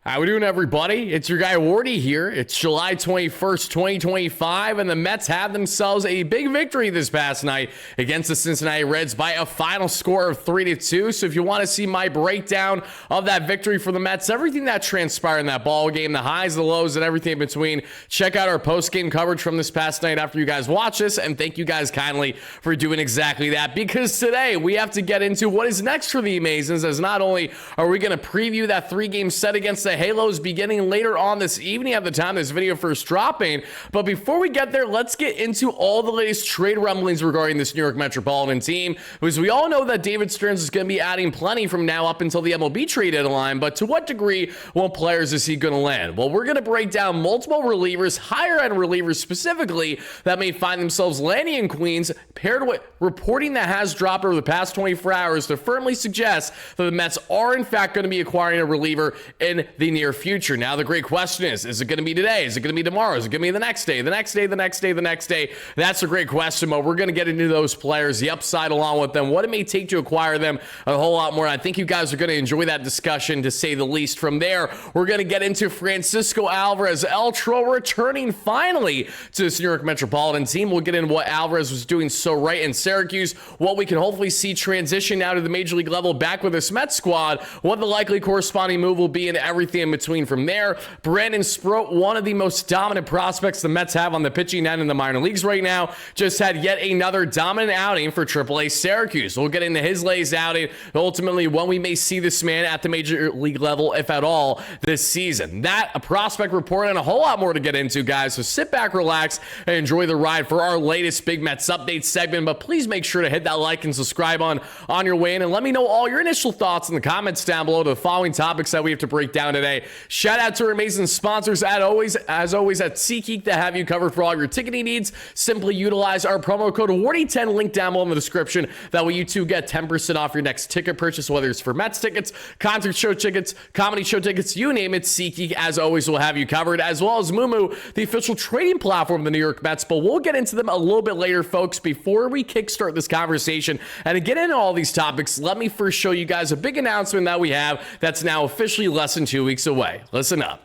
How we doing, everybody? It's your guy Wardy here. It's July 21st, 2025, and the Mets have themselves a big victory this past night against the Cincinnati Reds by a final score of 3-2. So if you want to see my breakdown of that victory for the Mets, everything that transpired in that ball game, the highs, the lows, and everything in between, check out our post-game coverage from this past night after you guys watch this, and thank you guys kindly for doing exactly that, because today we have to get into what is next for the Amazons, as not only are we going to preview that three-game set against the Halos beginning later on this evening at the time this video first dropping. But before we get there, let's get into all the latest trade rumblings regarding this New York Metropolitan team, because we all know that David Stearns is going to be adding plenty from now up until the MLB trade deadline. But to what degree, what players is he going to land? Well, we're going to break down multiple relievers, higher end relievers specifically, that may find themselves landing in Queens, paired with reporting that has dropped over the past 24 hours to firmly suggest that the Mets are in fact going to be acquiring a reliever in the near future. Now, the great question is it going to be today? Is it going to be tomorrow? Is it going to be the next day? The next day, the next day, the next day? That's a great question, but we're going to get into those players, the upside along with them, what it may take to acquire them, a whole lot more. I think you guys are going to enjoy that discussion, to say the least. From there, we're going to get into Francisco Alvarez, El Tro, returning finally to this New York Metropolitan team. We'll get into what Alvarez was doing so right in Syracuse, what we can hopefully see transition now to the Major League level back with this Mets squad, what the likely corresponding move will be, and everything in between from there. Brandon Sproat, one of the most dominant prospects the Mets have on the pitching end in the minor leagues right now, just had yet another dominant outing for AAA Syracuse. We'll get into his latest outing, ultimately when we may see this man at the Major League level, if at all, this season. That, a prospect report, and a whole lot more to get into, guys. So sit back, relax, and enjoy the ride for our latest Big Mets update segment. But please make sure to hit that like and subscribe on your way in, and let me know all your initial thoughts in the comments down below to the following topics that we have to break down today. Shout out to our amazing sponsors, as always at SeatGeek, that have you covered for all your ticketing needs. Simply utilize our promo code WARDY10, link down below in the description. That way you too get 10% off your next ticket purchase, whether it's for Mets tickets, concert show tickets, comedy show tickets, you name it. SeatGeek, as always, will have you covered, as well as Moomoo, the official trading platform of the New York Mets. But we'll get into them a little bit later, folks. Before we kickstart this conversation and to get into all these topics, let me first show you guys a big announcement that we have that's now officially less than 2 weeks away. Listen up.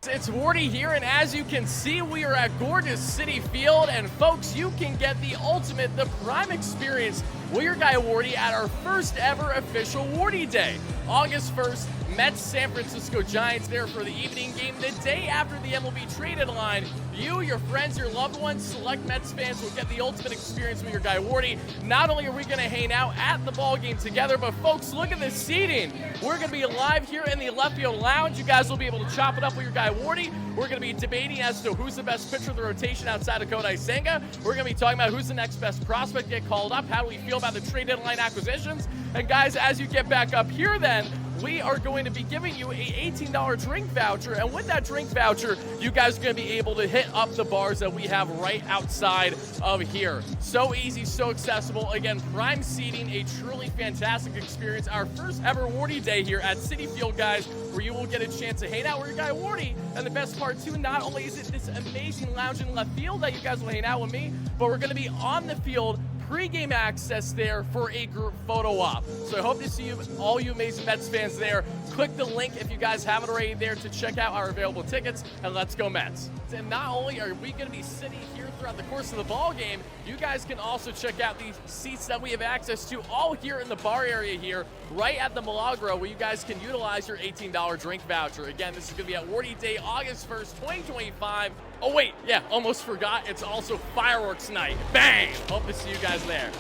It's Wardy here, and as you can see, we are at gorgeous Citi Field, and folks, you can get the ultimate, the prime experience with your guy Wardy at our first ever official Wardy Day. August 1st, Mets San Francisco Giants there for the evening game. The day after the MLB trade deadline, you, your friends, your loved ones, select Mets fans will get the ultimate experience with your guy Wardy. Not only are we going to hang out at the ball game together, but folks, look at this seating. We're going to be live here in the left field lounge. You guys will be able to chop it up with your guy Wardy. We're going to be debating as to who's the best pitcher of the rotation outside of Kodai Senga. We're going to be talking about who's the next best prospect to get called up. How do we feel about the trade deadline acquisitions? And guys, as you get back up here then, we are going to be giving you a $18 drink voucher, and with that drink voucher, you guys are going to be able to hit up the bars that we have right outside of here. So easy, so accessible. Again, prime seating, a truly fantastic experience. Our first ever Wardy Day here at Citi Field, guys, where you will get a chance to hang out with your guy Wardy. And the best part too, not only is it this amazing lounge in left field that you guys will hang out with me, but we're going to be on the field, pre-game access there for a group photo op. So I hope to see you, all you amazing Mets fans there. Click the link if you guys haven't already there to check out our available tickets, and let's go Mets. And not only are we going to be sitting here throughout the course of the ball game, you guys can also check out these seats that we have access to all here in the bar area here, right at the Milagro, where you guys can utilize your $18 drink voucher. Again, this is going to be at Wardy Day, August 1st, 2025. Oh wait, yeah, almost forgot. It's also fireworks night. Bang! Hope to see you guys there.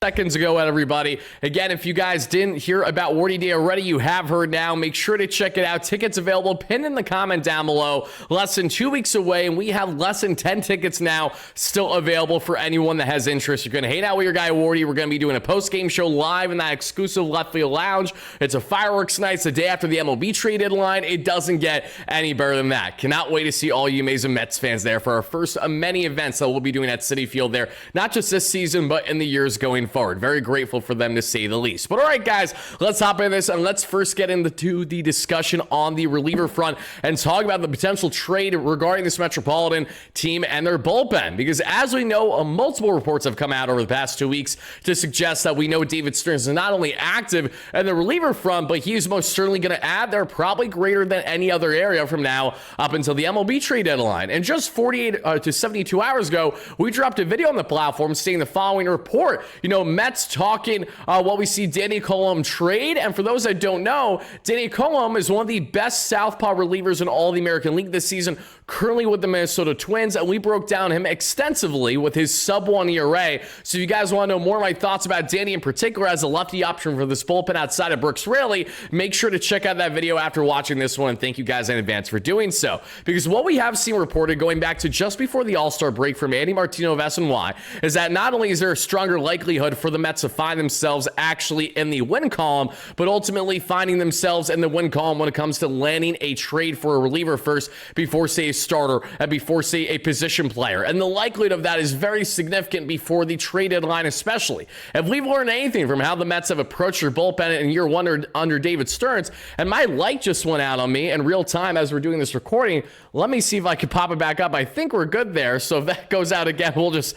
Seconds ago, everybody. Again, if you guys didn't hear about Wardy Day already, you have heard now. Make sure to check it out. Tickets available, pinned in the comment down below. Less than 2 weeks away, and we have less than 10 tickets now still available for anyone that has interest. You're going to hang out with your guy Wardy. We're going to be doing a post-game show live in that exclusive left field lounge. It's a fireworks night. It's the day after the MLB trade deadline. It doesn't get any better than that. Cannot wait to see all you amazing Mets fans there for our first of many events that we'll be doing at Citi Field there, not just this season, but in the years going forward. Very grateful for them, to say the least. But all right, guys, let's hop into this, and let's first get into the discussion on the reliever front and talk about the potential trade regarding this Metropolitan team and their bullpen. Because as we know, multiple reports have come out over the past 2 weeks to suggest that we know David Stearns is not only active in the reliever front, but he's most certainly going to add there probably greater than any other area from now up until the MLB trade deadline. And just 48 to 72 hours ago, we dropped a video on the platform stating the following report. Mets talking what we see Danny Coulombe trade. And for those that don't know, Danny Coulombe is one of the best southpaw relievers in all the American League this season, currently with the Minnesota Twins, and we broke down him extensively with his sub-1 ERA. So if you guys want to know more of my thoughts about Danny in particular as a lefty option for this bullpen outside of Brooks Raley, make sure to check out that video after watching this one, and thank you guys in advance for doing so. Because what we have seen reported going back to just before the All-Star break from Andy Martino of SNY is that not only is there a stronger likelihood for the Mets to find themselves actually in the win column, but ultimately finding themselves in the win column when it comes to landing a trade for a reliever first before, say, a starter and before, say, a position player. And the likelihood of that is very significant before the trade deadline, especially. If we've learned anything from how the Mets have approached their bullpen in year one under David Stearns, and my light just went out on me in real time as we're doing this recording. Let me see if I can pop it back up. I think we're good there. So if that goes out again, we'll just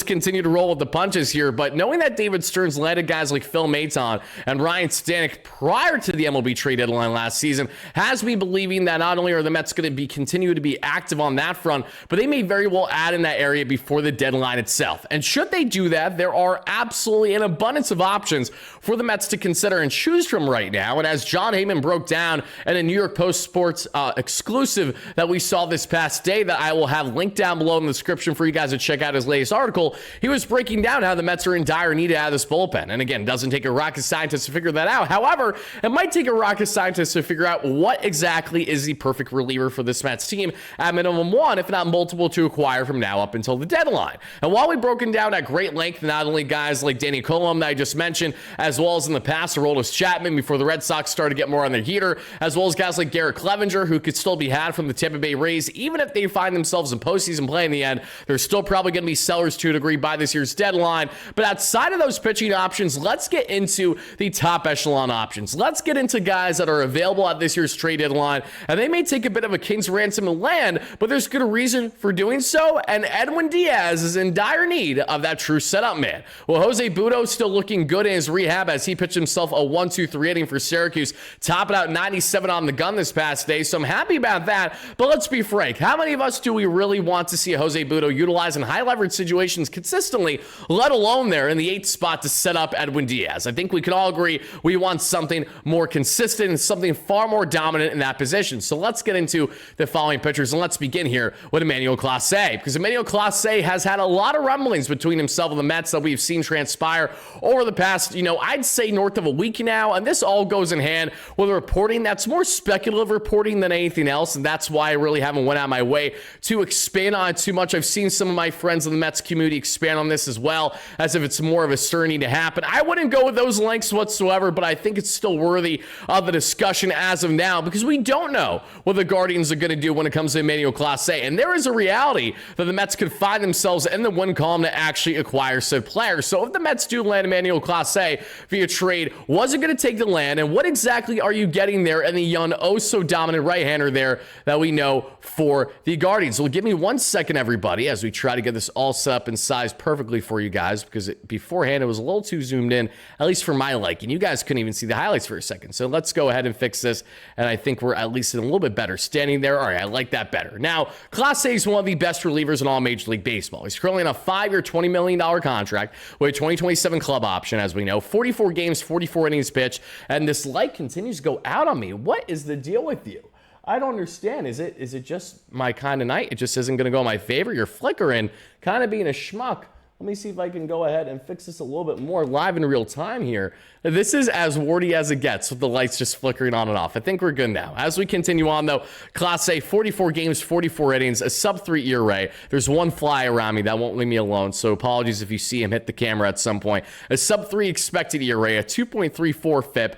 continue to roll with the punches here. But knowing that David Stearns landed guys like Phil Maton and Ryan Stanek prior to the MLB trade deadline last season has me believing that not only are the Mets going to continue to be active on that front, but they may very well add in that area before the deadline itself. And should they do that, there are absolutely an abundance of options for the Mets to consider and choose from right now. And as John Heyman broke down in a New York Post Sports exclusive that we saw this past day that I will have linked down below in the description for you guys to check out his latest article, he was breaking down how the Mets are in dire need to add this bullpen. And again, doesn't take a rocket scientist to figure that out. However, it might take a rocket scientist to figure out what exactly is the perfect reliever for this Mets team at minimum one, if not multiple, to acquire from now up until the deadline. And while we've broken down at great length, not only guys like Danny Coulombe that I just mentioned, as well as in the past, Aroldis Chapman before the Red Sox started to get more on their heater, as well as guys like Garrett Clevenger, who could still be had from the Tampa Bay Rays, even if they find themselves in postseason play in the end, they're still probably going to be sellers to a degree by this year's deadline. But outside of those pitching options, let's get into the top echelon options. Let's get into guys that are available at this year's trade deadline, and they may take a bit of a king's ransom in land, but there's good reason for doing so, and Edwin Diaz is in dire need of that true setup man. Well, Jose Butto still looking good in his rehab as he pitched himself a 1-2-3 inning for Syracuse, topping out 97 on the gun this past day, so I'm happy about that. But let's be frank, how many of us do we really want to see Jose Butto utilize in high leverage situations consistently, let alone there in the 8th spot to set up Edwin Diaz? I think we can all agree we want something more consistent and something far more dominant in that position. So let's get into the following pitchers, and let's begin here with Emmanuel Clase, because Emmanuel Clase has had a lot of rumblings between himself and the Mets that we've seen transpire over the past, I'd say north of a week now, and this all goes in hand with reporting that's more speculative reporting than anything else, and that's why I really haven't went out of my way to expand on it too much. I've seen some of my friends in the Mets community expand on this as well, as if it's more of a certainty to happen. I wouldn't go with those lengths whatsoever, but I think it's still worthy of the discussion as of now, because we don't know what the Guardians are going to do when it comes to Emmanuel Clase, and there is a reality that the Mets could find themselves in the win column to actually acquire said player. So if the Mets do land Emmanuel Clase via trade, was it going to take to land, and what exactly are you getting there in the young, oh so dominant right-hander there that we know for the Guardians? So give me 1 second, everybody, as we try to get this all set up and sized perfectly for you guys, because beforehand it was a little too zoomed in, at least for my liking. You guys couldn't even see the highlights for a second. So let's go ahead and fix this, and I think we're at least in a little bit better standing there. All right, I like that better. Now, Clase is one of the best relievers in all Major League Baseball. He's currently on a 5-year, $20 million contract with a 2027 club option, as we know. 44 games, 44 innings pitched, and this light continues to go out on me. What is the deal with you? I don't understand. Is it just my kind of night? It just isn't going to go in my favor? You're flickering, kind of being a schmuck. Let me see if I can go ahead and fix this a little bit more live in real time here. This is as warty as it gets with the lights just flickering on and off. I think we're good now. As we continue on, though, Clase, 44 games, 44 innings, a sub-3 ERA. There's one fly around me that won't leave me alone, so apologies if you see him hit the camera at some point. A sub-3 expected ERA, a 2.34 FIP,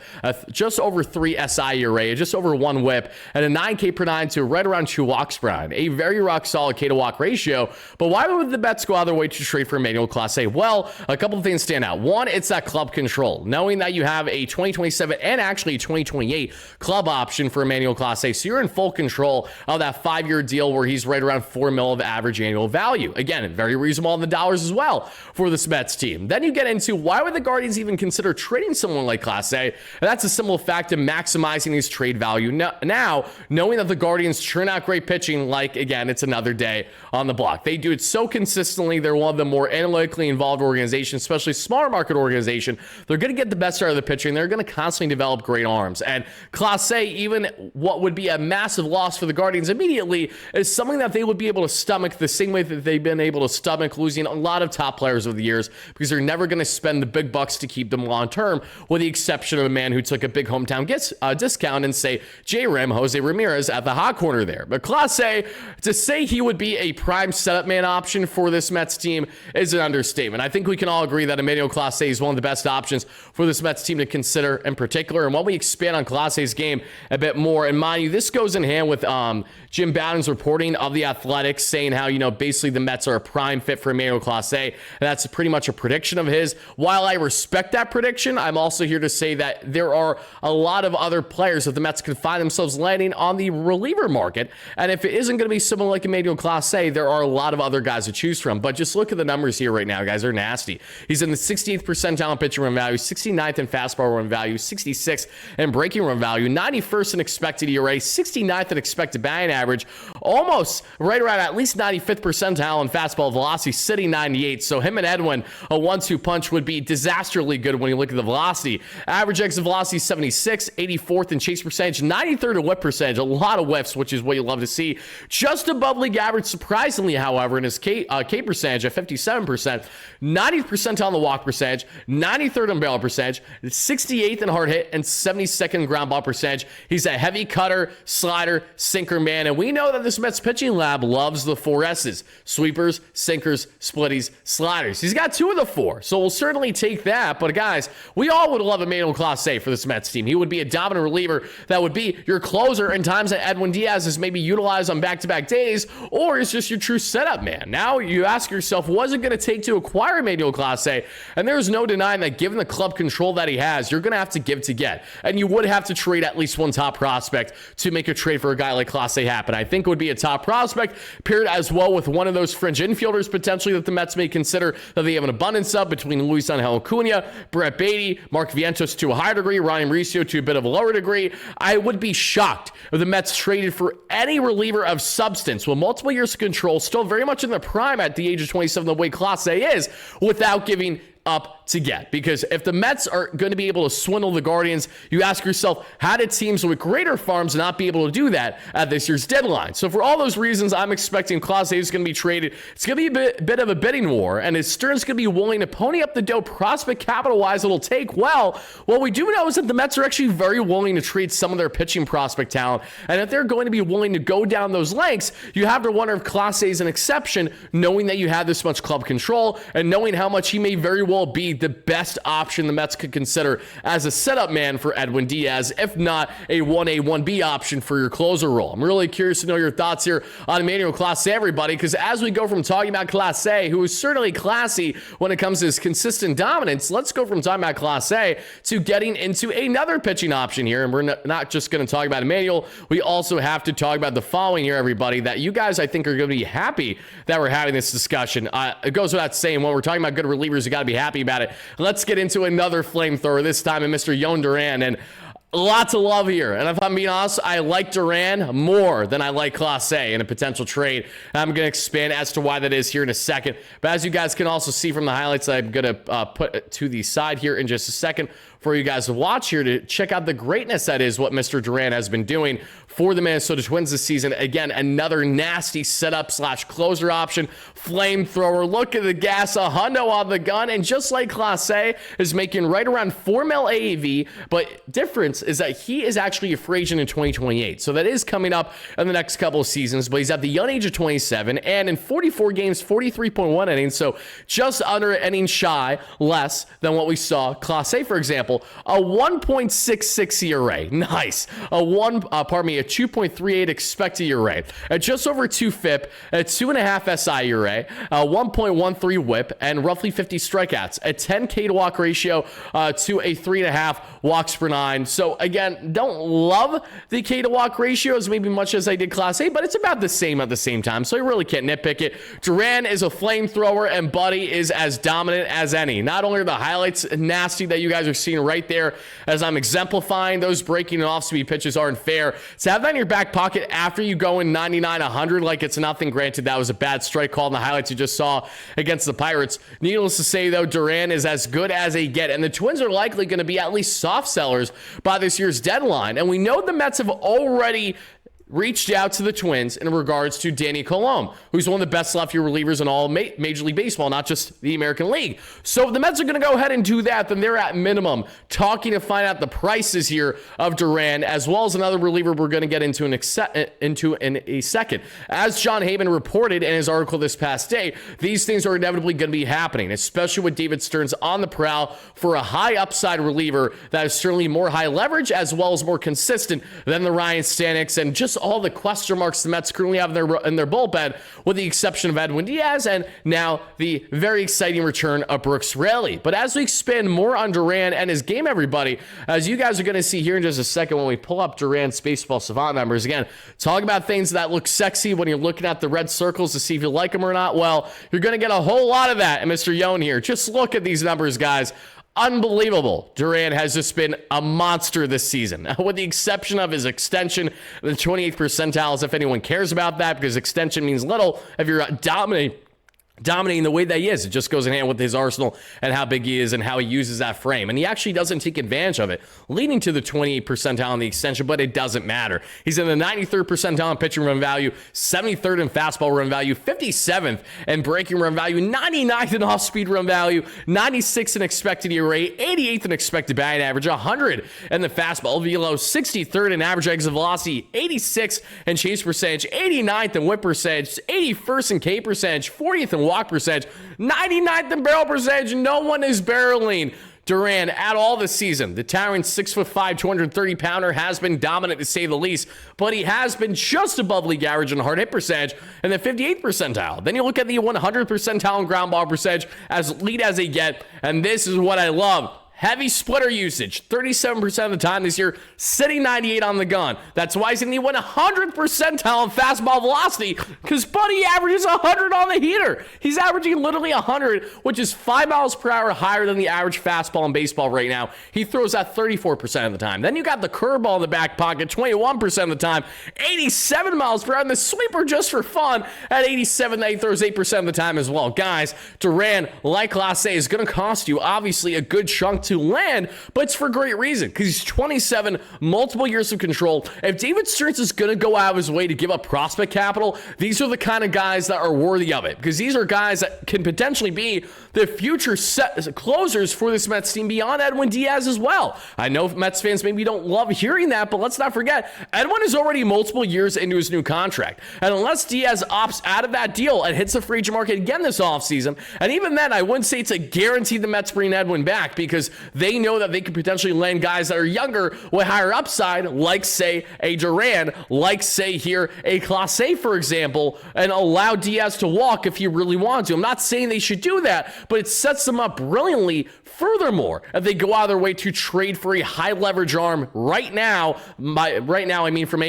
just over 3 SI ERA, just over 1 WHIP, and a 9K per 9 to right around 2 walks per 9. A very rock-solid K to walk ratio, but why would the Mets go out of their way to trade for Emmanuel Emmanuel Clase? Well, a couple of things stand out. One, it's that club control. Knowing that you have a 2027 and actually a 2028 club option for Emmanuel Clase, so you're in full control of that 5-year deal where he's right around $4 million of average annual value. Again, very reasonable on the dollars as well for this Mets team. Then you get into why would the Guardians even consider trading someone like Clase? And that's a simple fact of maximizing his trade value. Now, knowing that the Guardians churn out great pitching, like, again, it's another day on the block. They do it so consistently. They're one of the more analytically involved organizations, especially smaller market organization. They're going to get the best out of the pitching. They're going to constantly develop great arms. And Clase, even what would be a massive loss for the Guardians immediately, is something that they would be able to stomach the same way that they've been able to stomach losing a lot of top players over the years, because they're never going to spend the big bucks to keep them long term, with the exception of a man who took a big hometown discount and say J-Rim, Jose Ramirez, at the hot corner there. But Clase, to say he would be a prime setup man option for this Mets team is an understatement. I think we can all agree that Emmanuel Clase is one of the best options for this Mets team to consider in particular. And when we expand on Clase's game a bit more, and mind you, this goes in hand with Jim Bowden's reporting of the Athletics saying how, basically the Mets are a prime fit for Emmanuel Clase. And that's pretty much a prediction of his. While I respect that prediction, I'm also here to say that there are a lot of other players that the Mets could find themselves landing on the reliever market. And if it isn't going to be someone like Emmanuel Clase, there are a lot of other guys to choose from. But just look at the numbers here right now, guys. They're nasty. He's in the 68th percentile in pitching run value, 69th in fastball run value, 66th in breaking run value, 91st in expected ERA, 69th in expected batting average, almost right around at least 95th percentile in fastball velocity, sitting 98. So him and Edwin, a 1-2 punch, would be disastrously good when you look at the velocity. Average exit velocity 76, 84th in chase percentage, 93rd in whip percentage, a lot of whiffs, which is what you love to see. Just above league average, surprisingly, however, in his K percentage at 57%, 90th percentile on the walk percentage, 93rd in barrel percentage, 68th in hard hit, and 72nd in ground ball percentage. He's a heavy cutter, slider, sinker man, and we know that this Mets pitching lab loves the 4 S's: sweepers, sinkers, splitties, sliders. He's got 2 of the 4, so we'll certainly take that. But guys, we all would love Emmanuel Clase for this Mets team. He would be a dominant reliever that would be your closer in times that Edwin Diaz is maybe utilized on back-to-back days, or is just your true setup man. Now you ask yourself, what's it going to take to acquire Emmanuel Clase? And there's no denying that given the club control that he has, you're going to have to give to get. And you would have to trade at least one top prospect to make a trade for a guy like Clase happen. I think it would be a top prospect paired as well with one of those fringe infielders potentially that the Mets may consider that they have an abundance of, between Luis Angel Acuna, Brett Beatty, Mark Vientos to a higher degree, Ryan Mauricio to a bit of a lower degree. I would be shocked if the Mets traded for any reliever of substance with multiple years of control, still very much in the prime at the age of 27, the way Clase is, without giving up to get. Because if the Mets are going to be able to swindle the Guardians, you ask yourself, how did teams with greater farms not be able to do that at this year's deadline? So for all those reasons, I'm expecting Clase is going to be traded. It's going to be a bit of a bidding war, and is Stearns going to be willing to pony up the dough prospect capital-wise it'll take? Well, what we do know is that the Mets are actually very willing to trade some of their pitching prospect talent, and if they're going to be willing to go down those lengths, you have to wonder if Clase is an exception, knowing that you have this much club control, and knowing how much he may very well be the best option the Mets could consider as a setup man for Edwin Diaz, if not a 1A, 1B option for your closer role. I'm really curious to know your thoughts here on Emmanuel Clase, everybody, because as we go from talking about Clase, who is certainly classy when it comes to his consistent dominance, let's go from talking about Clase to getting into another pitching option here. And we're not just going to talk about Emmanuel. We also have to talk about the following here, everybody, that you guys, I think, are going to be happy that we're having this discussion. It goes without saying, when we're talking about good relievers, you got to be happy about it. Let's get into another flamethrower, this time in Mr. Jhoan Duran. And lots of love here. And if I'm being honest, I like Duran more than I like Clase in a potential trade. I'm going to expand as to why that is here in a second. But as you guys can also see from the highlights, I'm going to put to the side here in just a second for you guys to watch here to check out the greatness that is what Mr. Duran has been doing for the Minnesota Twins this season. Again, another nasty setup / closer option, flamethrower. Look at the gas, a hundo on the gun, and just like Clase is making right around 4 mil AAV, but difference is that he is actually a free agent in 2028. So that is coming up in the next couple of seasons, but he's at the young age of 27, and in 44 games, 43.1 innings, so just under an inning shy less than what we saw Clase, for example, a 1.66 ERA. Nice. A 2.38 expected ERA, at just over 2 FIP, at 2.5 SI ERA, 1.13 WHIP, and roughly 50 strikeouts, a 10 K to walk ratio to a 3.5 walks per 9. So again, don't love the K to walk ratios maybe much as I did Class A, but it's about the same at the same time, so you really can't nitpick it. Duran is a flamethrower, and Buddy is as dominant as any. Not only are the highlights nasty that you guys are seeing right there as I'm exemplifying those breaking and off-speed pitches aren't fair. To have that in your back pocket after you go in 99-100 like it's nothing, granted that was a bad strike call in the highlights you just saw against the Pirates. Needless to say, though, Duran is as good as they get, and the Twins are likely going to be at least soft sellers by this year's deadline. And we know the Mets have already reached out to the Twins in regards to Danny Colomé, who's one of the best left-field relievers in all Major League Baseball, not just the American League. So if the Mets are going to go ahead and do that, then they're at minimum talking to find out the prices here of Duran, as well as another reliever we're going to get into in a second. As John Heyman reported in his article this past day, these things are inevitably going to be happening, especially with David Stearns on the prowl for a high upside reliever that is certainly more high leverage as well as more consistent than the Ryan Staneks and just all the question marks the Mets currently have in their bullpen, with the exception of Edwin Diaz and now the very exciting return of Brooks Raley. But as we expand more on Duran and his game, everybody, as you guys are going to see here in just a second when we pull up Duran's Baseball Savant numbers, again, talk about things that look sexy when you're looking at the red circles to see if you like them or not. Well, you're going to get a whole lot of that in Mr. Jhoan here. Just look at these numbers, guys. Unbelievable. Duran has just been a monster this season, with the exception of his extension, the 28th percentiles, if anyone cares about that, because extension means little if you're dominating the way that he is. It just goes in hand with his arsenal and how big he is and how he uses that frame. And he actually doesn't take advantage of it, leading to the 28th percentile in the extension, but it doesn't matter. He's in the 93rd percentile in pitching run value, 73rd in fastball run value, 57th in breaking run value, 99th in off-speed run value, 96th in expected ERA, 88th in expected batting average, 100 in the fastball velo, 63rd in average exit velocity, 86th in chase percentage, 89th in whip percentage, 81st in K percentage, 40th in walk percentage, 99th in barrel percentage. No one is barreling Duran at all this season. The towering 6'5", 230-pounder has been dominant to say the least, but he has been just above league average in hard hit percentage in the 58th percentile. Then you look at the 100th percentile in ground ball percentage, as lead as they get, and this is what I love. Heavy splitter usage, 37% of the time this year, sitting 98 on the gun. That's why he's in the 100th percentile in fastball velocity, because Buddy averages 100 on the heater. He's averaging literally 100, which is 5 miles per hour higher than the average fastball in baseball right now. He throws that 34% of the time. Then you got the curveball in the back pocket, 21% of the time, 87 miles per hour, and the sweeper just for fun at 87 that he throws 8% of the time as well. Guys, Duran, like Clase, is going to cost you, obviously, a good chunk to land, but it's for great reason, because he's 27, multiple years of control. If David Stearns is going to go out of his way to give up prospect capital, these are the kind of guys that are worthy of it, because these are guys that can potentially be the future closers for this Mets team beyond Edwin Diaz as well. I know Mets fans maybe don't love hearing that, but let's not forget, Edwin is already multiple years into his new contract, and unless Diaz opts out of that deal and hits the free agent market again this offseason, and even then, I wouldn't say it's a guarantee the Mets bring Edwin back, because they know that they could potentially land guys that are younger with higher upside, like, say, a Duran, like, say, here, a Clase, for example, and allow Diaz to walk if you really want to. I'm not saying they should do that, but it sets them up brilliantly. Furthermore, if they go out of their way to trade for a high leverage arm right now, I mean from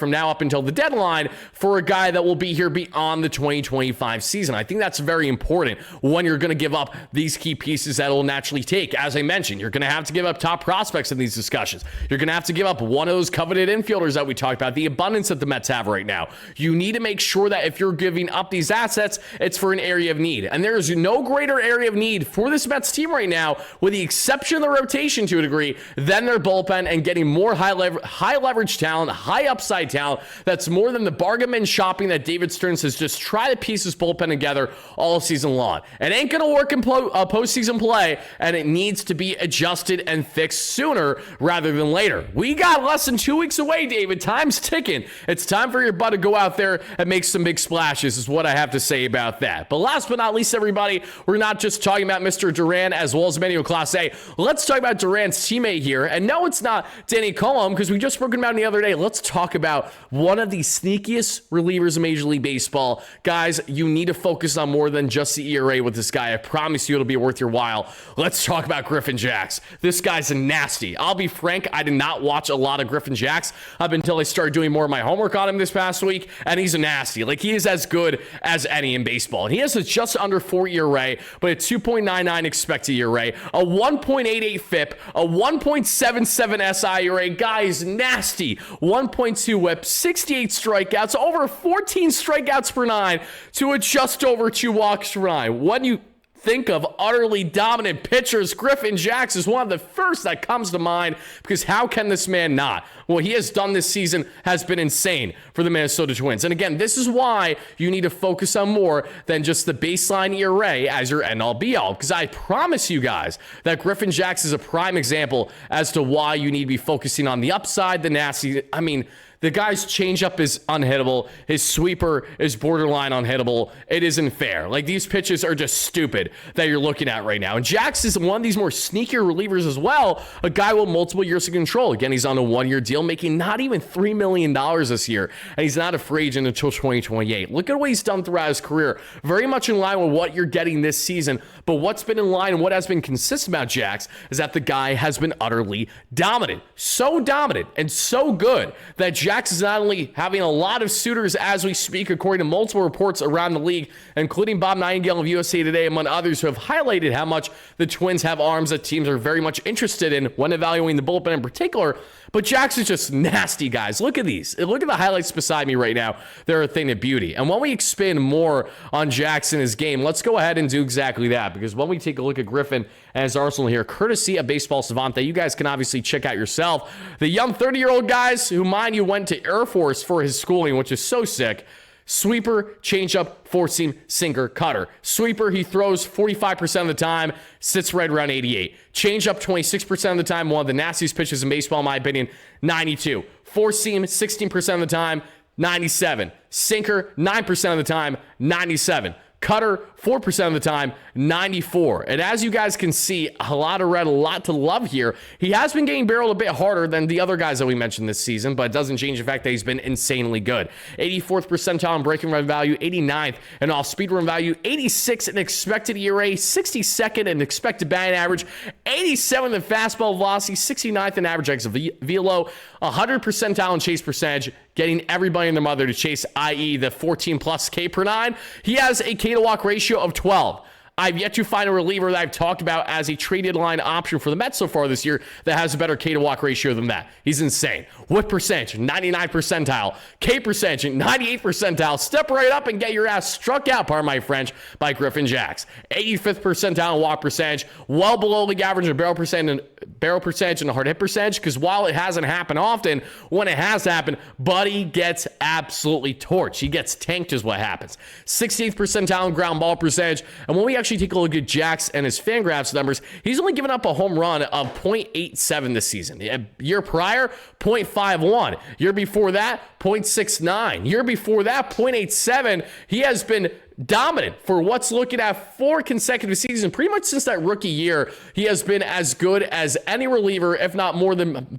now up until the deadline, for a guy that will be here beyond the 2025 season. I think that's very important when you're going to give up these key pieces that will naturally take. As I mentioned, you're going to have to give up top prospects in these discussions. You're going to have to give up one of those coveted infielders that we talked about, the abundance that the Mets have right now. You need to make sure that if you're giving up these assets, it's for an area of need. And there is no greater area of need for this Mets team right now, with the exception of the rotation to a degree, than their bullpen, and getting more high leverage talent, high upside talent. That's more than the bargain bin shopping that David Stearns has just tried to piece his bullpen together all season long. It ain't going to work in postseason play, and it needs to be be adjusted and fixed sooner rather than later. We got less than 2 weeks away, David. Time's ticking. It's time for your butt to go out there and make some big splashes is what I have to say about that. But last but not least, everybody, we're not just talking about Mr. Duran as well as Emmanuel Clase. Let's talk about Duran's teammate here. And no, it's not Danny Coulomb, because we just spoke about him the other day. Let's talk about one of the sneakiest relievers in Major League Baseball. Guys, you need to focus on more than just the ERA with this guy. I promise you it'll be worth your while. Let's talk about Griffin Jax. This guy's nasty. I'll be frank, I did not watch a lot of Griffin Jax up until I started doing more of my homework on him this past week, and he's nasty. Like, he is as good as any in baseball. And he has a just under 4 ERA, but a 2.99 expected ERA, a 1.88 FIP, a 1.77 SI ERA. Guy is nasty. 1.2 whip, 68 strikeouts, over 14 strikeouts per 9 to a just over 2 walks per 9. When you think of utterly dominant pitchers, Griffin Jax is one of the first that comes to mind, because how can this man not? What he has done this season has been insane for the Minnesota Twins. And again, this is why you need to focus on more than just the baseline ERA as your end-all be-all, because I promise you guys that Griffin Jax is a prime example as to why you need to be focusing on the upside, the nasty. I mean, the guy's changeup is unhittable. His sweeper is borderline unhittable. It isn't fair. Like, these pitches are just stupid that you're looking at right now. And Jax is one of these more sneakier relievers as well. A guy with multiple years of control. Again, he's on a 1-year deal, making not even $3 million this year. And he's not a free agent until 2028. Look at what he's done throughout his career. Very much in line with what you're getting this season. But what's been in line and what has been consistent about Jax is that the guy has been utterly dominant. So dominant and so good that Jax is not only having a lot of suitors as we speak, according to multiple reports around the league, including Bob Nightingale of USA Today, among others, who have highlighted how much the Twins have arms that teams are very much interested in when evaluating the bullpen in particular. But Jax is just nasty, guys. Look at these. Look at the highlights beside me right now. They're a thing of beauty. And when we expand more on Jax and his game, let's go ahead and do exactly that. Because when we take a look at Griffin and his arsenal here, courtesy of Baseball Savant, that you guys can obviously check out yourself. The young 30-year-old guys who, mind you, went to Air Force for his schooling, which is so sick. Sweeper, changeup, four-seam, sinker, cutter. Sweeper, he throws 45% of the time, sits right around 88. Changeup, 26% of the time, one of the nastiest pitches in baseball, in my opinion, 92. Four-seam, 16% of the time, 97. Sinker, 9% of the time, 97. Cutter, 4% of the time, 94. And as you guys can see, a lot of red, a lot to love here. He has been getting barreled a bit harder than the other guys that we mentioned this season, but it doesn't change the fact that he's been insanely good. 84th percentile in breaking run value, 89th in off-speed run value, 86 in expected ERA, 62nd in expected batting average, 87th in fastball velocity, 69th in average exit velo, 100 percentile in chase percentage, getting everybody and their mother to chase, i.e. the 14 plus K per 9. He has a K to walk ratio of 12. I've yet to find a reliever that I've talked about as a traded line option for the Mets so far this year that has a better K to walk ratio than that. He's insane. Whip percentage, 99 percentile. K percentage, 98 percentile. Step right up and get your ass struck out, pardon my French, by Griffin Jax. 85th percentile in walk percentage, well below league average in barrel percentage and hard hit percentage, because while it hasn't happened often, when it has happened, Buddy gets absolutely torched. He gets tanked is what happens. 68th percentile in ground ball percentage, and when we actually take a look at Jax and his Fangraphs numbers, he's only given up a home run of .87 this season. Year prior, .51. Year before that, .69. Year before that, .87. He has been dominant for what's looking at 4 consecutive seasons. Pretty much since that rookie year, he has been as good as any reliever, if not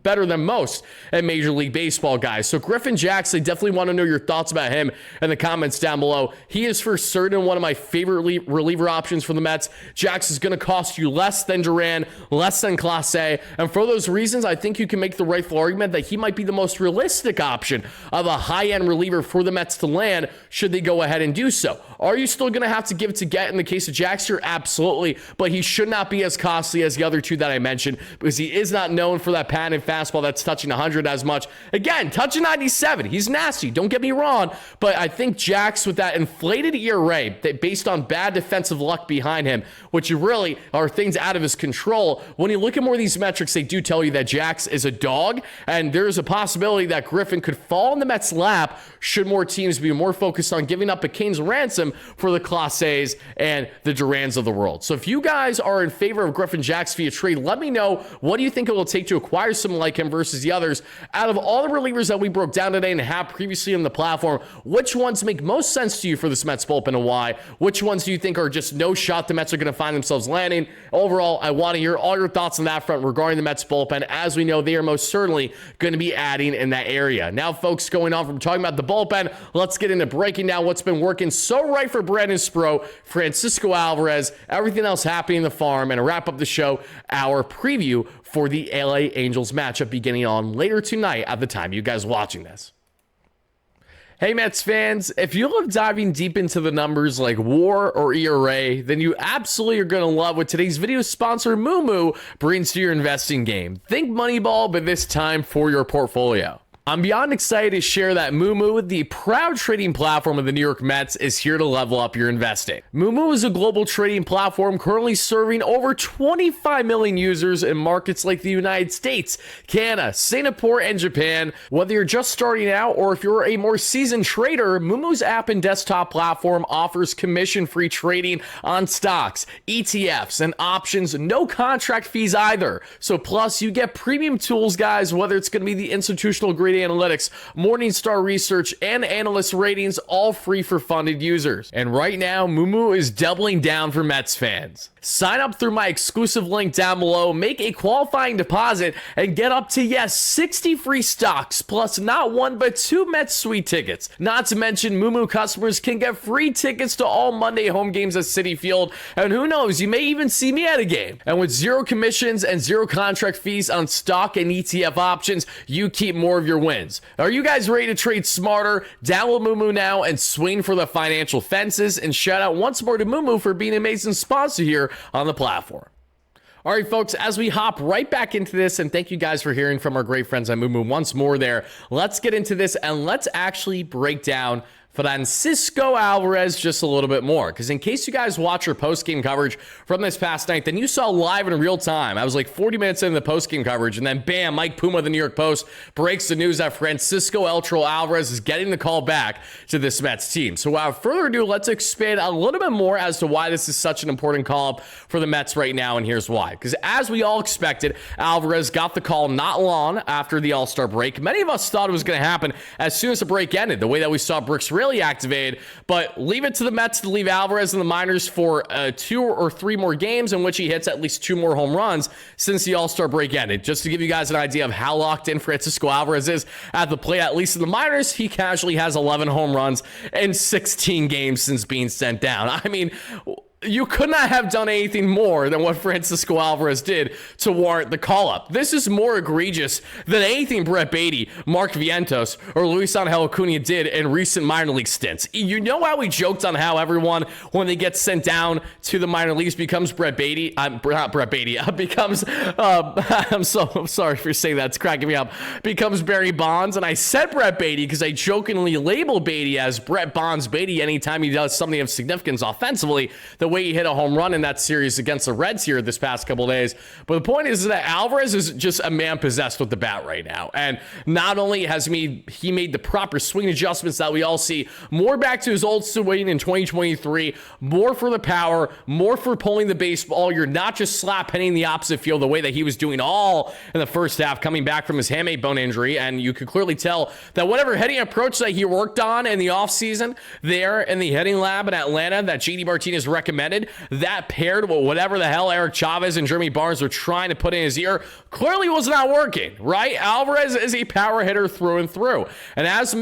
better than most in Major League Baseball, guys. So Griffin Jax, I definitely want to know your thoughts about him in the comments down below. He is for certain one of my favorite reliever options for the Mets. Jax is going to cost you less than Duran, less than Clase, and for those reasons, I think you can make the rightful argument that he might be the most realistic option of a high-end reliever for the Mets to land should they go ahead and do so. Are you still going to have to give it to get in the case of Jax? Absolutely, but he should not be as costly as the other two that I mentioned, because he is not known for that patented fastball that's touching 100 as much. Again, touching 97. He's nasty, don't get me wrong, but I think Jax with that inflated ERA based on bad defensive luck behind him, which really are things out of his control, when you look at more of these metrics, they do tell you that Jax is a dog, and there's a possibility that Griffin could fall in the Mets' lap should more teams be more focused on giving up a Kane's ransom for the Clases and the Durans of the world. So if you guys are in favor of Griffin Jax via trade, let me know, what do you think it will take to acquire someone like him versus the others? Out of all the relievers that we broke down today and have previously on the platform, which ones make most sense to you for this Mets bullpen and why? Which ones do you think are just no shot the Mets are going to find themselves landing? Overall, I want to hear all your thoughts on that front regarding the Mets bullpen. As we know, they are most certainly going to be adding in that area. Now, folks, going on from talking about the bullpen, let's get into breaking down what's been working so right for Brandon Sproat, Francisco Alvarez, everything else happening in the farm, and to wrap up the show, our preview for the LA Angels matchup beginning on later tonight at the time you guys watching this. Hey Mets fans, if you love diving deep into the numbers like WAR or ERA, then you absolutely are going to love what today's video sponsor Moo brings to your investing game. Think Moneyball, but this time for your portfolio. I'm beyond excited to share that Moo, the proud trading platform of the New York Mets, is here to level up your investing. Moo is a global trading platform currently serving over 25 million users in markets like the United States, Canada, Singapore, and Japan. Whether you're just starting out or if you're a more seasoned trader, Moo's app and desktop platform offers commission-free trading on stocks, ETFs, and options, no contract fees either. So plus, you get premium tools, guys, whether it's going to be the institutional grade analytics, Morningstar research, and analyst ratings, all free for funded users. And right now, Moo is doubling down for Mets fans. Sign up through my exclusive link down below, make a qualifying deposit, and get up to, 60 free stocks, plus not one but two Mets Suite tickets. Not to mention, Moo customers can get free tickets to all Monday home games at Citi Field, and who knows, you may even see me at a game. And with zero commissions and zero contract fees on stock and ETF options, you keep more of your wins. Are you guys ready to trade smarter? Download Moo now and swing for the financial fences. And shout out once more to Moo for being an amazing sponsor here on the platform. All right, folks, as we hop right back into this, and thank you guys for hearing from our great friends at Moo once more there, let's get into this and let's actually break down Francisco Alvarez just a little bit more, because in case you guys watch your post-game coverage from this past night, then you saw live in real time. I was like 40 minutes into the post-game coverage, and then bam, Mike Puma of the New York Post breaks the news that Francisco Alvarez is getting the call back to this Mets team. So without further ado, let's expand a little bit more as to why this is such an important call-up for the Mets right now, and here's why. Because as we all expected, Alvarez got the call not long after the All-Star break. Many of us thought it was going to happen as soon as the break ended, the way that we saw Brooks really activated, but leave it to the Mets to leave Alvarez in the minors for 2 or 3 more games in which he hits at least 2 more home runs since the All-Star break ended. Just to give you guys an idea of how locked in Francisco Alvarez is at the plate, at least in the minors, he casually has 11 home runs in 16 games since being sent down. I mean, you could not have done anything more than what Francisco Alvarez did to warrant the call-up. This is more egregious than anything Brett Beatty, Mark Vientos, or Luis Angel Acuna did in recent minor league stints. You know how we joked on how everyone, when they get sent down to the minor leagues, becomes Brett Beatty? Not Brett Beatty. Becomes, I'm so sorry for saying that. It's cracking me up. Becomes Barry Bonds. And I said Brett Beatty because I jokingly labeled Beatty as Brett Bonds Beatty anytime he does something of significance offensively. The way he hit a home run in that series against the Reds here this past couple days. But the point is that Alvarez is just a man possessed with the bat right now. And not only has he made the proper swing adjustments that we all see, more back to his old swing in 2023, more for the power, more for pulling the baseball. You're not just slap hitting the opposite field the way that he was doing all in the first half, coming back from his hamate bone injury. And you could clearly tell that whatever hitting approach that he worked on in the offseason there in the hitting lab in Atlanta that JD Martinez recommended, that paired with whatever the hell Eric Chavez and Jeremy Barnes were trying to put in his ear, clearly was not working, right? Alvarez is a power hitter through and through. And as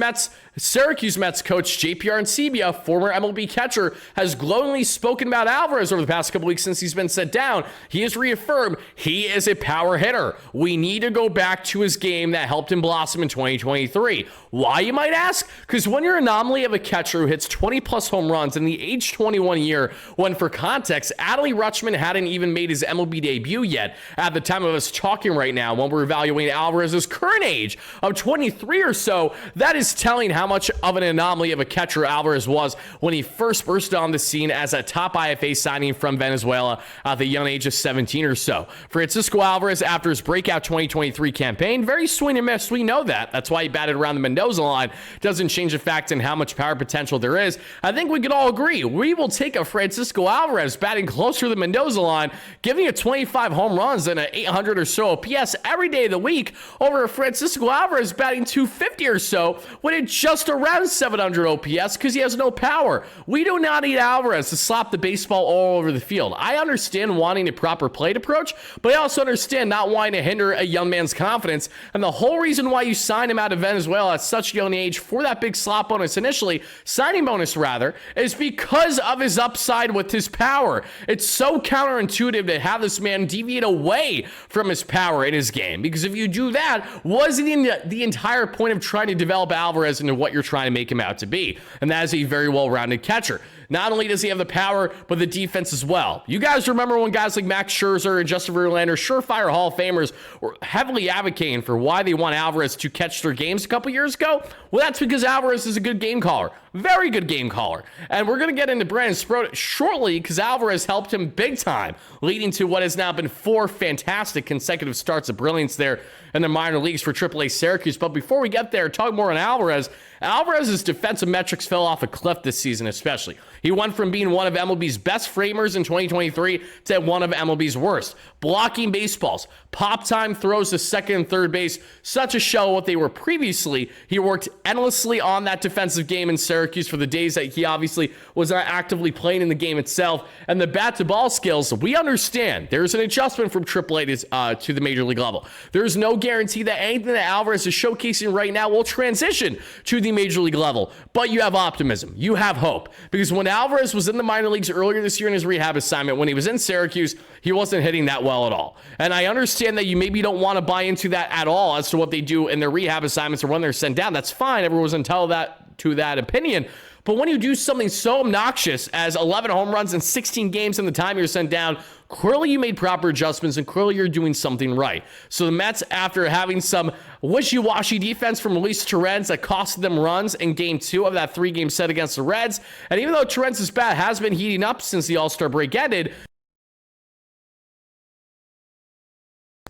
Syracuse Mets coach JP Arencibia, former MLB catcher, has glowingly spoken about Alvarez over the past couple weeks since he's been set down. He has reaffirmed he is a power hitter. We need to go back to his game that helped him blossom in 2023. Why, you might ask? Because when you're an anomaly of a catcher who hits 20 plus home runs in the age 21 year, when for context, Adley Rutschman hadn't even made his MLB debut yet at the time of us talking right now, when we're evaluating Alvarez's current age of 23 or so, that is telling how how much of an anomaly of a catcher Alvarez was when he first burst on the scene as a top IFA signing from Venezuela at the young age of 17 or so. Francisco Alvarez, after his breakout 2023 campaign, very swing and miss. We know that. That's why he batted around the Mendoza line. Doesn't change the fact in how much power potential there is. I think we could all agree. We will take a Francisco Alvarez batting closer to the Mendoza line, giving you 25 home runs and an 800 or so OPS every day of the week over a Francisco Alvarez batting 250 or so with just around 700 OPS because he has no power. We do not need Alvarez to slap the baseball all over the field. I understand wanting a proper plate approach, but I also understand not wanting to hinder a young man's confidence. And the whole reason why you signed him out of Venezuela at such a young age for that big slot bonus initially, signing bonus rather, is because of his upside with his power. It's so counterintuitive to have this man deviate away from his power in his game, because if you do that, wasn't the entire point of trying to develop Alvarez into what you're trying to make him out to be? And that is a very well-rounded catcher. Not only does he have the power, but the defense as well. You guys remember when guys like Max Scherzer and Justin Verlander, surefire Hall of Famers, were heavily advocating for why they want Alvarez to catch their games a couple years ago? Well, that's because Alvarez is a good game caller. Very good game caller. And we're going to get into Brandon Sproat shortly because Alvarez helped him big time, leading to what has now been 4 fantastic consecutive starts of brilliance there in the minor leagues for AAA Syracuse. But before we get there, talk more on Alvarez. Alvarez's defensive metrics fell off a cliff this season especially. He went from being one of MLB's best framers in 2023 to one of MLB's worst. Blocking baseballs, pop time throws to second and third base, such a shell of what they were previously. He worked endlessly on that defensive game in Syracuse for the days that he obviously was not actively playing in the game itself. And the bat-to-ball skills, we understand. There's an adjustment from AAA to the major league level. There's no guarantee that anything that Alvarez is showcasing right now will transition to the major league level. But you have optimism. You have hope. Because when Alvarez was in the minor leagues earlier this year in his rehab assignment, when he was in Syracuse, he wasn't hitting that well at all. And I understand that you maybe don't want to buy into that at all as to what they do in their rehab assignments or when they're sent down. That's fine. Everyone's entitled to that opinion. But when you do something so obnoxious as 11 home runs in 16 games in the time you're sent down, clearly you made proper adjustments and clearly you're doing something right. So the Mets, after having some wishy-washy defense from Luis Torrens that costed them runs in game 2 of that 3-game set against the Reds, and even though Torrens' bat has been heating up since the All-Star break ended,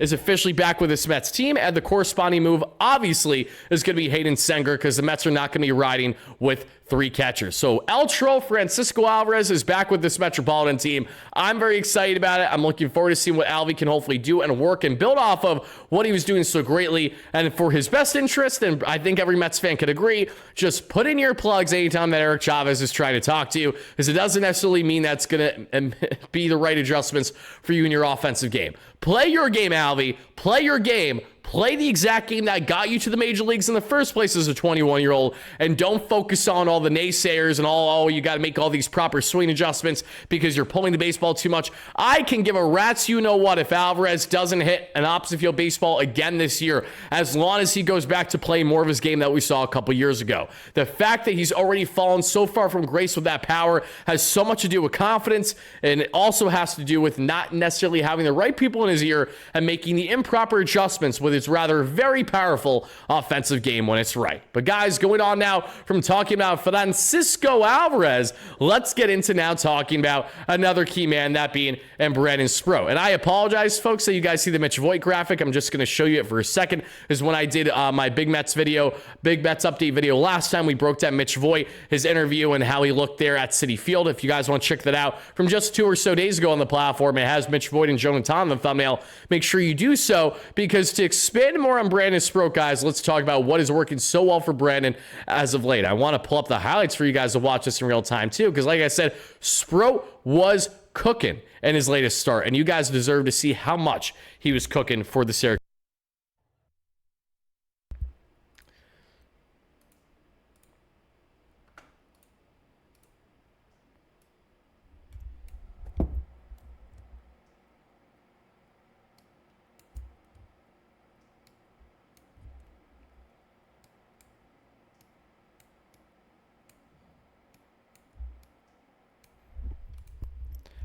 is officially back with this Mets team, and the corresponding move obviously is going to be Hayden Senger because the Mets are not going to be riding with 3 catchers. So El Tro Francisco Alvarez is back with this Metropolitan team. I'm very excited about it. I'm looking forward to seeing what Alvy can hopefully do and work and build off of what he was doing so greatly. And for his best interest, and I think every Mets fan could agree, just put in your plugs anytime that Eric Chavez is trying to talk to you, because it doesn't necessarily mean that's going to be the right adjustments for you in your offensive game. Play your game, Alvy. Play your game. Play the exact game that got you to the major leagues in the first place as a 21-year-old, and don't focus on all the naysayers and all, oh, you got to make all these proper swing adjustments because you're pulling the baseball too much. I can give a rat's you-know-what if Alvarez doesn't hit an opposite field baseball again this year, as long as he goes back to playing more of his game that we saw a couple years ago. The fact that he's already fallen so far from grace with that power has so much to do with confidence, and it also has to do with not necessarily having the right people in his ear and making the improper adjustments with his rather very powerful offensive game when it's right. But guys, going on now from talking about Francisco Alvarez, let's get into now talking about another key man, that being Brandon Sproat. And I apologize, folks, that you guys see the Mitch Voigt graphic. I'm just going to show you it for a second. This is when I did my Big Mets update video last time. We broke down Mitch Voigt, his interview, and how he looked there at Citi Field. If you guys want to check that out from just 2 or so days ago on the platform, it has Mitch Voigt and Jhoan in the thumbnail. Make sure you do so, because to expand more on Brandon Sproat, guys, let's talk about what is working so well for Brandon as of late. I want to pull up the highlights for you guys to watch this in real time too, because like I said, Sproat was cooking in his latest start, and you guys deserve to see how much he was cooking for the Syracuse.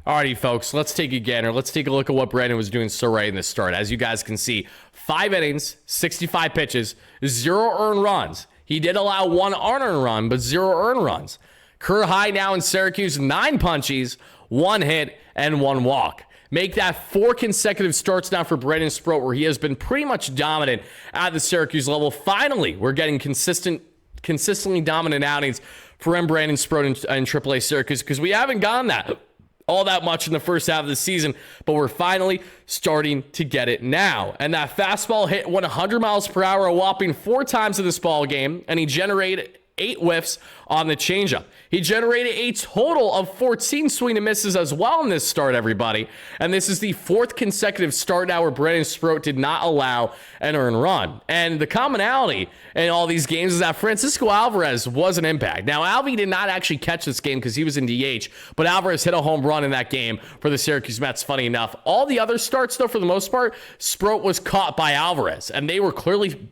Alrighty, folks, let's take a gander. Let's take a look at what Brandon was doing so right in this start. As you guys can see, 5 innings, 65 pitches, 0 earned runs. He did allow 1 unearned run, but 0 earned runs. Career high now in Syracuse, 9 punchies, 1 hit, and 1 walk. Make that 4 consecutive starts now for Brandon Sproat, where he has been pretty much dominant at the Syracuse level. Finally, we're getting consistently dominant outings for Brandon Sproat in AAA Syracuse, because we haven't gotten that all that much in the first half of the season, but we're finally starting to get it now. And that fastball hit 100 miles per hour a whopping 4 times in this ball game, and he generated 8 whiffs on the changeup. He generated a total of 14 swing and misses as well in this start, everybody. And this is the 4th consecutive start now where Brandon Sproat did not allow an earned run. And the commonality in all these games is that Francisco Alvarez was an impact. Now, Alvy did not actually catch this game because he was in DH, but Alvarez hit a home run in that game for the Syracuse Mets, funny enough. All the other starts, though, for the most part, Sproat was caught by Alvarez, and they were clearly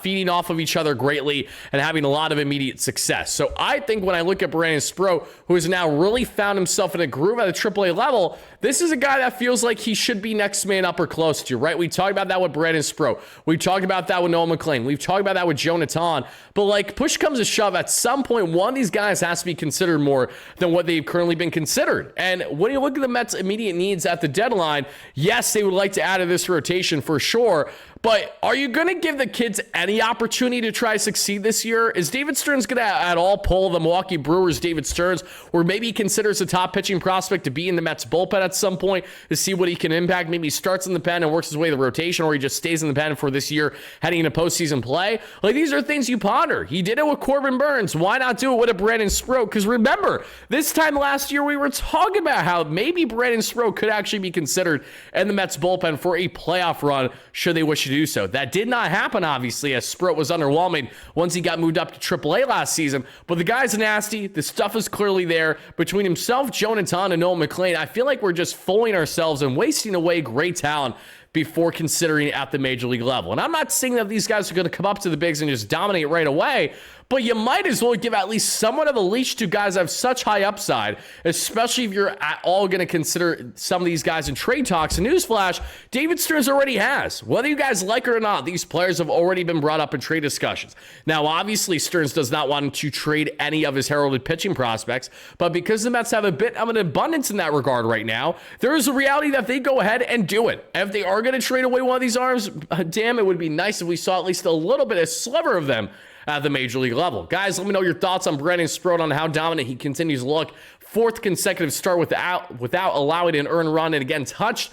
feeding off of each other greatly and having a lot of immediate success. So I think when I look at Brandon Sproat, who has now really found himself in a groove at the AAA level, this is a guy that feels like he should be next man up or close to, right? We talked about that with Brandon Sproat. We talked about that with Noah McLean. We've talked about that with Jhoan. But like, push comes to shove, at some point, one of these guys has to be considered more than what they've currently been considered. And when you look at the Mets' immediate needs at the deadline, yes, they would like to add to this rotation for sure. But are you going to give the kids any opportunity to try to succeed this year? Is David Stearns going to at all pull the Milwaukee Brewers' David Stearns, or maybe he considers a top pitching prospect to be in the Mets bullpen at some point to see what he can impact? Maybe he starts in the pen and works his way to the rotation, or he just stays in the pen for this year heading into postseason play. Like, these are things you ponder. He did it with Corbin Burns. Why not do it with a Brandon Sproat? Because remember, this time last year we were talking about how maybe Brandon Sproat could actually be considered in the Mets bullpen for a playoff run should they wish to do so. That did not happen, obviously, as Sproat was underwhelming once he got moved up to AAA last season. But the guy's nasty. The stuff is clearly there. Between himself, Jhoan, and Noah McLean, I feel like we're just fooling ourselves and wasting away great talent before considering at the major league level. And I'm not saying that these guys are going to come up to the bigs and just dominate right away, but you might as well give at least somewhat of a leash to guys that have such high upside, especially if you're at all going to consider some of these guys in trade talks. And newsflash, David Stearns already has. Whether you guys like it or not, these players have already been brought up in trade discussions. Now, obviously, Stearns does not want to trade any of his heralded pitching prospects, but because the Mets have a bit of an abundance in that regard right now, there is a reality that they go ahead and do it. If they are going to trade away one of these arms, damn, it would be nice if we saw at least a little bit, a sliver of them at the major league level. Guys, let me know your thoughts on Brandon Sproat, on how dominant he continues to look. 4th consecutive start without allowing an earned run, and again, touched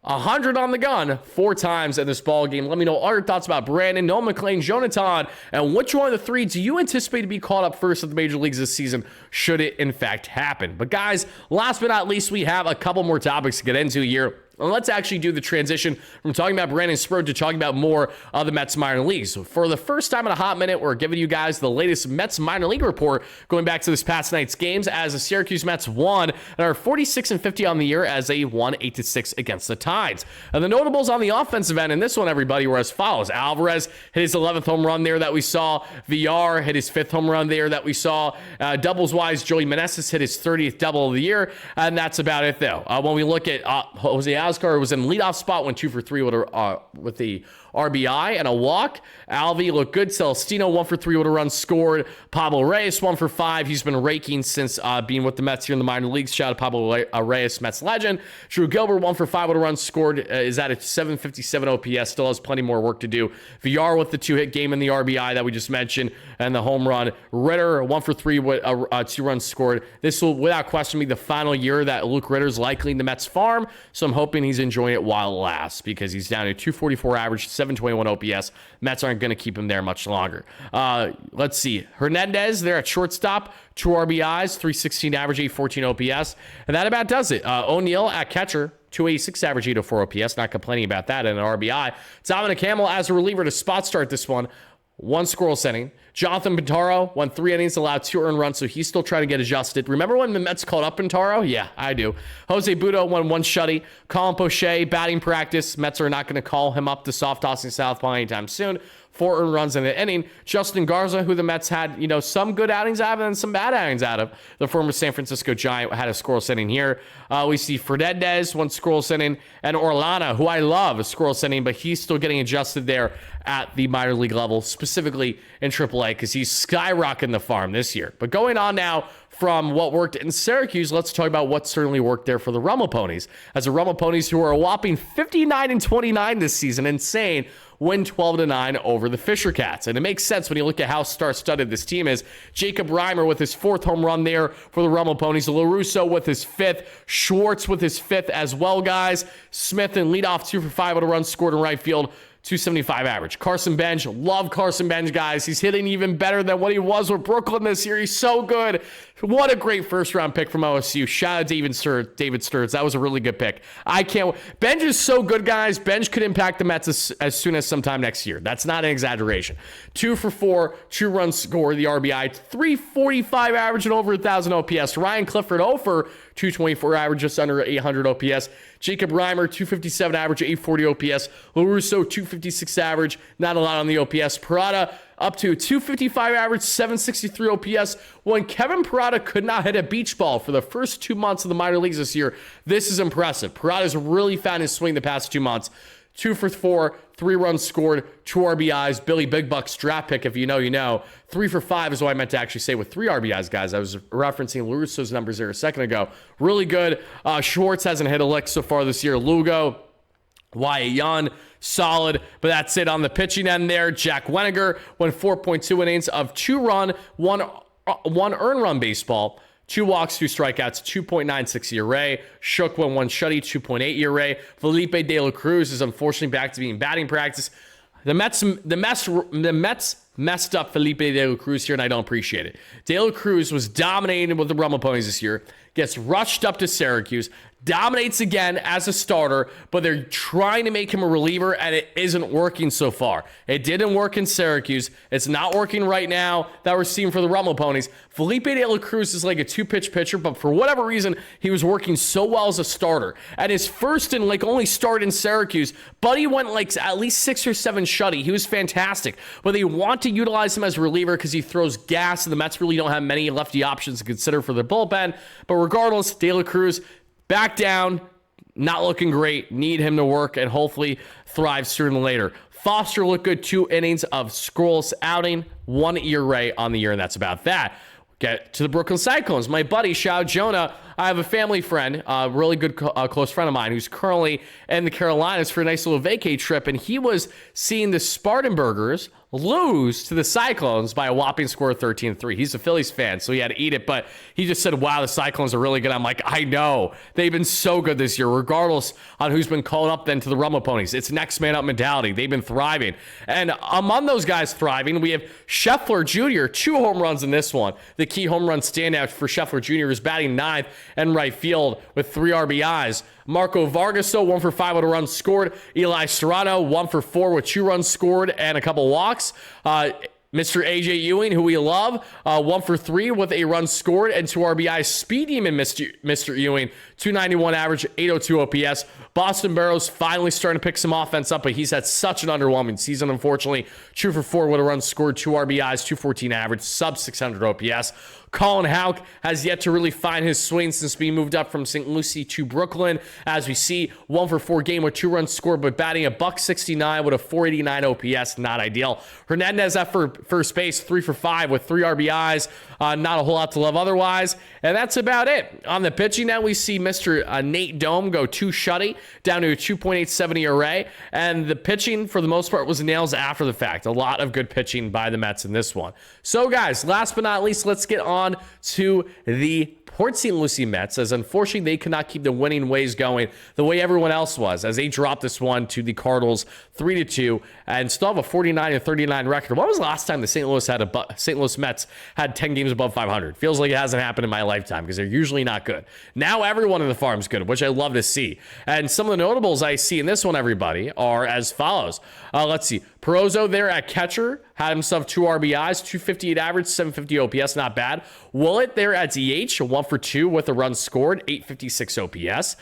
100 on the gun 4 times in this ball game. Let me know all your thoughts about Brandon, Noah McLean, Jhoan, and which one of the 3 do you anticipate to be called up first at the major leagues this season, should it in fact happen. But guys, last but not least, we have a couple more topics to get into here. And let's actually do the transition from talking about Brandon Sproat to talking about more of the Mets minor leagues. So for the first time in a hot minute, we're giving you guys the latest Mets minor league report going back to this past night's games, as the Syracuse Mets won and are 46-50 on the year as they won 8-6 against the Tides. And the notables on the offensive end in this one, everybody, were as follows. Alvarez hit his 11th home run there that we saw. VR hit his 5th home run there that we saw. Doubles-wise, Joey Meneses hit his 30th double of the year, and that's about it, though. When we look at Jose Oscar, was in leadoff spot, went 2 for 3 with the RBI and a walk. Alvy looked good. Celestino 1 for 3 with a run scored. Pablo Reyes 1 for 5. He's been raking since being with the Mets here in the minor leagues. Shout out to Pablo Reyes, Mets legend. Drew Gilbert 1 for 5 with a run scored. Is at a 757 OPS. Still has plenty more work to do. VR with the 2-hit game and the RBI that we just mentioned, and the home run. Ritter 1 for 3 with 2 runs scored. This will without question be the final year that Luke Ritter's likely in the Mets farm. So I'm hoping he's enjoying it while it lasts, because he's down to 244 average, 721 OPS. Mets aren't going to keep him there much longer. Let's see. Hernandez there at shortstop, 2 RBIs, 316 average, 814 OPS. And that about does it. O'Neill at catcher, 286 average, 804 OPS. Not complaining about that, and an RBI. Dominic Hamill as a reliever to spot start this one. 1 scoreless inning. Jonathan Pintaro won 3 innings, allowed 2 earned runs, so he's still trying to get adjusted. Remember when the Mets called up Pintaro? Yeah, I do. Jose Budo won 1 shutty. Colin Poche, batting practice. Mets are not going to call him up to soft tossing southpaw anytime soon. 4 earned runs in the inning. Justin Garza, who the Mets had, some good outings out of and some bad outings out of. The former San Francisco Giant had a scoreless inning here. We see Fernandez, 1 scoreless inning, and Orlana, who I love, a scoreless inning, but he's still getting adjusted there at the minor league level, specifically in AAA. play because he's skyrocketing the farm this year. But going on now from what worked in Syracuse, let's talk about what certainly worked there for the Rummel Ponies. As the Rummel Ponies, who are a whopping 59-29 this season, insane, win 12-9 over the Fisher Cats. And it makes sense when you look at how star-studded this team is. Jacob Reimer with his 4th home run there for the Rummel Ponies. LaRusso with his 5th. Schwartz with his 5th as well, guys. Smith in leadoff, 2 for 5 on a run scored in right field. 275 average. Carson Bench, love Carson Bench, guys. He's hitting even better than what he was with Brooklyn this year. He's so good. What a great first-round pick from OSU. Shout out David Sturz. That was a really good pick. I can't. Bench is so good, guys. Bench could impact the Mets as soon as sometime next year. That's not an exaggeration. 2 for 4, 2 runs scored, the RBI, 345 average and over 1,000 OPS. Ryan Clifford 0 for 224 average, just under 800 OPS. Jacob Reimer, 257 average, 840 OPS. LaRusso, 256 average, not a lot on the OPS. Parada, up to 255 average, 763 OPS. When Kevin Parada could not hit a beach ball for the first 2 months of the minor leagues this year, this is impressive. Parada's really found his swing the past 2 months. 2 for 4, 3 runs scored, 2 RBIs. Billy Big Bucks draft pick, if you know, you know. 3 for 5 is what I meant to actually say with 3 RBIs, guys. I was referencing LaRusso's numbers there a second ago. Really good. Schwartz hasn't hit a lick so far this year. Lugo, Wyatt Young, solid, but that's it on the pitching end there. Jack Weniger went 4.2 innings of 2-run, 1 earned run baseball. 2 walks, 2 strikeouts, 2.96 ERA. Shook went 1 shutty, 2.8 ERA. Felipe De La Cruz is unfortunately back to being batting practice. The Mets messed up Felipe De La Cruz here, and I don't appreciate it. De La Cruz was dominating with the Rummel Ponies this year, gets rushed up to Syracuse, dominates again as a starter, but they're trying to make him a reliever, and it isn't working so far. It didn't work in Syracuse. It's not working right now that we're seeing for the Rummel Ponies. Felipe De La Cruz is like a 2-pitch pitcher, but for whatever reason, he was working so well as a starter. At his first and only start in Syracuse, Buddy went at least 6 or 7 shutty. He was fantastic, but they want to utilize him as a reliever because he throws gas, and the Mets really don't have many lefty options to consider for the bullpen. But regardless, De La Cruz back down, not looking great. Need him to work and hopefully thrive sooner than later. Foster looked good, 2 innings of scoreless outing, 1 ERA on the year, and that's about that. Get to the Brooklyn Cyclones. My buddy, Jhoan, I have a family friend, a really good close friend of mine who's currently in the Carolinas for a nice little vacay trip, and he was seeing the Spartanburgers lose to the Cyclones by a whopping score of 13-3. He's a Phillies fan, so he had to eat it, but he just said, wow, the Cyclones are really good. I'm like, I know. They've been so good this year, regardless on who's been called up then to the Rummel Ponies. It's next man up mentality. They've been thriving. And among those guys thriving, we have Scheffler Jr., 2 home runs in this one. The key home run standout for Scheffler Jr. is batting 9th and right field with 3 RBIs. Marco Vargas, 1 for 5 with a run scored. Eli Serrano, 1 for 4 with 2 runs scored and a couple walks. Mr. AJ Ewing, who we love, 1 for 3 with a run scored and 2 RBIs. Speed demon, Mr. Ewing, 291 average, 802 OPS. Boston Barrows finally starting to pick some offense up, but he's had such an underwhelming season, unfortunately. 2 for 4 with a run scored, 2 RBIs, 214 average, sub 600 OPS. Colin Houck has yet to really find his swing since being moved up from St. Lucie to Brooklyn. As we see, 1 for 4 game with 2 runs scored, but batting a .169 with a 489 OPS, not ideal. Hernandez at first base, 3 for 5 with 3 RBIs. Not a whole lot to love otherwise. And that's about it. On the pitching now, we see Mr. Nate Dome go 2 shutty, down to a 2.87 ERA. And the pitching, for the most part, was nails after the fact. A lot of good pitching by the Mets in this one. So, guys, last but not least, let's get on to the Port St. Lucie Mets, as unfortunately they could not keep the winning ways going the way everyone else was, as they dropped this one to the Cardinals 3-2 and still have a 49-39 record. When was the last time the St. Louis Mets had 10 games above 500? Feels like it hasn't happened in my lifetime because they're usually not good. Now everyone in the farm is good, which I love to see. And some of the notables I see in this one, everybody, are as follows. Let's see. Perozzo there at catcher had himself 2 RBIs, 258 average, 750 OPS, not bad. Willett there at DH, 1 for 2 with a run scored, 856 OPS.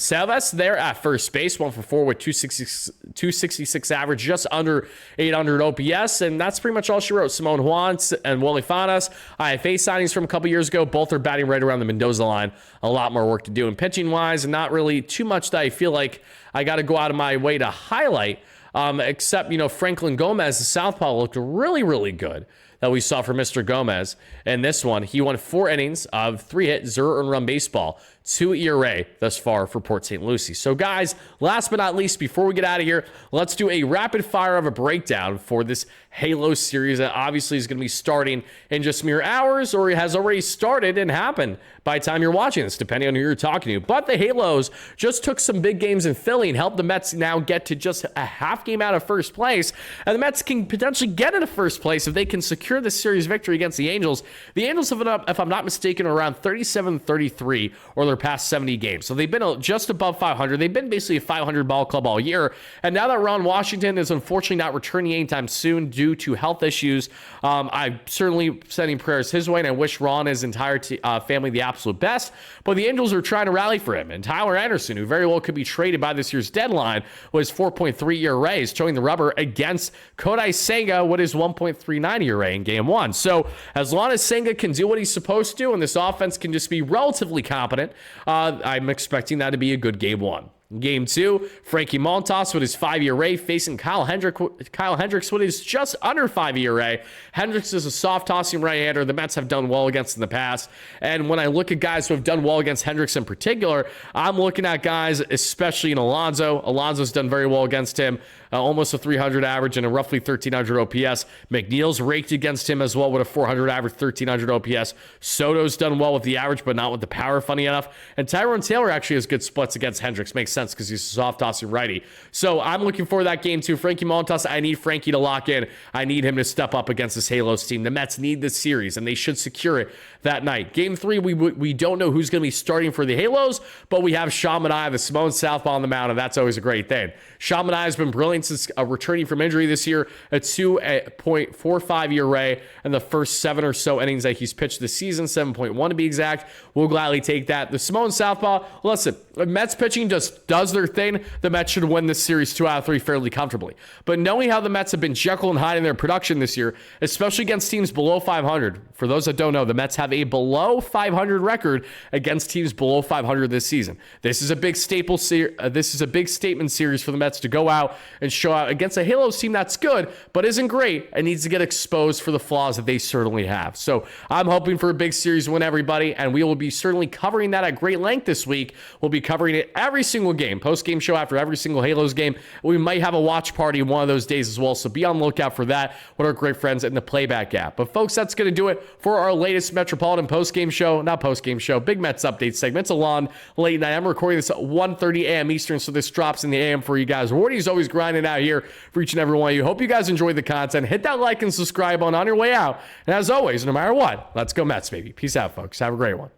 Salves there at first base, 1 for 4 with 266 average, just under 800 OPS, and that's pretty much all she wrote. Simone Jhoan and Wally Fanas, IFA signings from a couple years ago, both are batting right around the Mendoza line. A lot more work to do. And pitching-wise, not really too much that I feel like I got to go out of my way to highlight. except, Franklin Gomez, the southpaw, looked really, really good that we saw from Mr. Gomez. And this one, he won 4 innings of 3-hit, 0 earned run baseball, 2 ERA thus far for Port St. Lucie. So guys, last but not least, before we get out of here, let's do a rapid fire of a breakdown for this Halo series that obviously is going to be starting in just mere hours, or it has already started and happened by the time you're watching this, depending on who you're talking to. But the Halos just took some big games in Philly and helped the Mets now get to just a half game out of first place. And the Mets can potentially get into first place if they can secure this series victory against the Angels. The Angels have been up, if I'm not mistaken, around 37-33 or their past 70 games. So they've been just above 500. They've been basically a 500 ball club all year. And now that Ron Washington is unfortunately not returning anytime soon due to health issues, I'm certainly sending prayers his way, and I wish Ron and his entire family the absolute best. But the Angels are trying to rally for him. And Tyler Anderson, who very well could be traded by this year's deadline, was 4.3 ERA, is showing the rubber against Kodai Senga with his 1.39 ERA in game 1. So as long as Senga can do what he's supposed to, and this offense can just be relatively competent, I'm expecting that to be a good game 1. Game 2, Frankie Montas with his 5 ERA facing Kyle Hendricks with his just under 5 ERA. Hendricks is a soft tossing right-hander the Mets have done well against in the past. And when I look at guys who have done well against Hendricks in particular, I'm looking at guys, especially in Alonso. Alonso's done very well against him. Almost a 300 average and a roughly 1,300 OPS. McNeil's raked against him as well with a 400 average, 1,300 OPS. Soto's done well with the average, but not with the power, funny enough. And Tyrone Taylor actually has good splits against Hendricks. Makes sense because he's a soft-tossing righty. So I'm looking for that game too. Frankie Montas, I need Frankie to lock in. I need him to step up against this Halos team. The Mets need this series, and they should secure it that night. Game 3, we don't know who's going to be starting for the Halos, but we have Jhoan, the Simone Southpaw on the mound, and that's always a great thing. Jhoan has been brilliant since returning from injury this year, a 2.45 ERA in the first 7 or so innings that he's pitched this season, 7.1 to be exact. We'll gladly take that. The Simone Southpaw, listen, if Mets pitching just does their thing, the Mets should win this series 2 out of 3 fairly comfortably. But knowing how the Mets have been Jekyll and Hyde in their production this year, especially against teams below 500, for those that don't know, the Mets have a below 500 record against teams below 500 this season. This is a big this is a big statement series for the Mets to go out and show out against a Halos team that's good, but isn't great and needs to get exposed for the flaws that they certainly have. So I'm hoping for a big series win, everybody, and we will be certainly covering that at great length this week. We'll be covering it every single game, post-game show after every single Halos game. We might have a watch party one of those days as well, so be on the lookout for that with our great friends in the Playback app. But folks, that's going to do it for our latest Metropolitan post-game show, Big Mets update segment. It's a long late night. I'm recording this at 1:30 a.m. Eastern, so this drops in the a.m. for you guys. Wardy's always grinding out here for each and every one of you. Hope you guys enjoyed the content. Hit that like and subscribe on your way out. And as always, no matter what, let's go Mets, baby. Peace out, folks. Have a great one.